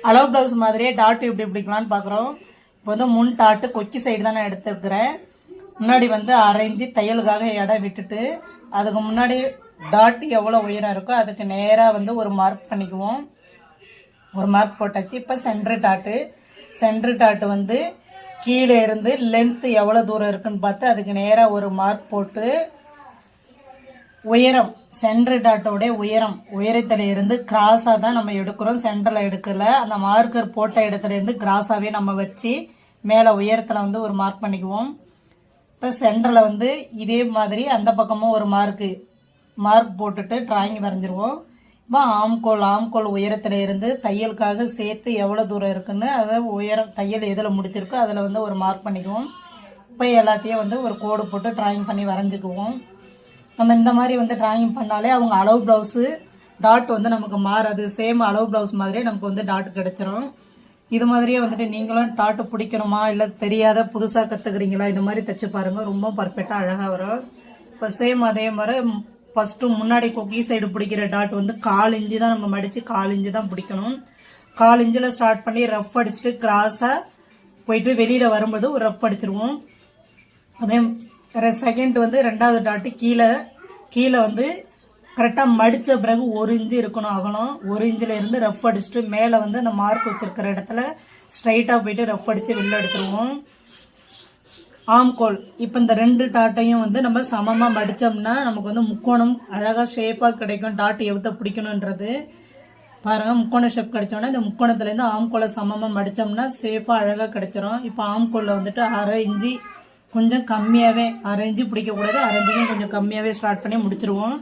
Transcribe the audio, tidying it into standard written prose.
அளவு ப்ளவுஸ் மாதிரியே டாட் எப்படி பிடிக்கலான்னு பார்க்குறோம். இப்போ வந்து முன் டாட்டு கொக்கி சைடு தான் நான் எடுத்துருக்கிறேன். முன்னாடி வந்து 1/2 இன்ச்சு தையலுக்காக இடம் விட்டுட்டு அதுக்கு முன்னாடி டாட் எவ்வளோ உயரம் இருக்கோ அதுக்கு நேராக வந்து ஒரு மார்க் பண்ணிக்குவோம். ஒரு மார்க் போட்டாச்சு. இப்போ சென்ட்ரு டாட்டு வந்து கீழே இருந்து லென்த்து எவ்வளோ தூரம் இருக்குன்னு பார்த்து அதுக்கு நேராக ஒரு மார்க் போட்டு உயரம் சென்ட்ரு டாட்டோட உயரத்துல இருந்து கிராஸாக தான் நம்ம எடுக்கிறோம். சென்டரில் எடுக்கல. அந்த மார்க்கர் போட்ட இடத்துல இருந்து கிராஸாகவே நம்ம வச்சு மேலே உயரத்தில் வந்து ஒரு மார்க் பண்ணிக்குவோம். இப்போ சென்டரில் வந்து இதே மாதிரி அந்த பக்கமும் ஒரு மார்க் போட்டுட்டு டிராயிங் வரைஞ்சிருவோம். இப்போ ஆம்கோல் உயரத்தில் இருந்து தையலுக்காக சேர்த்து எவ்வளோ தூரம் இருக்குன்னு அதை உயரம் தையல் எதில் முடிச்சிருக்கோ அதில் வந்து ஒரு மார்க் பண்ணிக்குவோம். இப்போ எல்லாத்தையும் வந்து ஒரு கோடு போட்டு டிராயிங் பண்ணி வரைஞ்சிக்குவோம். நம்ம இந்த மாதிரி வந்து டிராயிங் பண்ணாலே அவங்க அளவு ப்ளவுஸு டாட் வந்து நமக்கு மாறாது. சேம் அளவு ப்ளவுஸ் மாதிரியே நமக்கு வந்து டாட் கிடச்சிரும். இது மாதிரியே வந்துட்டு நீங்களும் டாட்டு பிடிக்கணுமா இல்லை தெரியாத புதுசாக கற்றுக்குறீங்களா இந்த மாதிரி தைச்சு பாருங்கள். ரொம்ப பர்ஃபெக்டாக அழகாக வரும். இப்போ சேம் அதே மாதிரி ஃபஸ்ட்டு முன்னாடி கொக்கி சைடு பிடிக்கிற டாட் வந்து 1/4 இன்ச்சு தான் நம்ம மடித்து 1/4 இன்ச்சு தான் பிடிக்கணும். 1/4 இன்ச்சில் ஸ்டார்ட் பண்ணி ரஃப் அடிச்சுட்டு கிராஸாக போயிட்டு வெளியில் வரும்போது ஒரு ரஃப் அடிச்சிருவோம். அதே செகண்ட் வந்து 2வது டாட்டு கீழே வந்து கரெக்டாக மடித்த பிறகு 1 இன்ச்சு இருக்கணும் அகலம். 1 இன்ச்சில் இருந்து ரஃப் அடிச்சுட்டு மேலே வந்து அந்த மார்க் வச்சிருக்கிற இடத்துல ஸ்ட்ரைட்டாக போயிட்டு ரஃப் அடித்து வெளில எடுத்துருவோம். ஆம்கோல் இப்போ இந்த 2 டாட்டையும் வந்து நம்ம சமமாக மடித்தோம்னா நமக்கு வந்து முக்கோணம் அழகாக ஷேப்பாக கிடைக்கும். டாட் எவ்வளோ பிடிக்கணுன்றது பாருங்கள். முக்கோண ஷேப் கிடைச்சோன்னா இந்த முக்கோணத்துலேருந்து ஆம்கோலை சமமாக மடித்தோம்னா ஷேப்பாக அழகாக கிடைச்சிரும். இப்போ ஆம்கோலில் வந்துட்டு 1/2 இன்ச்சு கொஞ்சம் கம்மியாகவே 1/2 இன்ச்சு பிடிக்கக்கூடாது. 1/2 இன்ச்சுக்கும் கொஞ்சம் கம்மியாகவே ஸ்டார்ட் பண்ணி முடிச்சிருவோம்.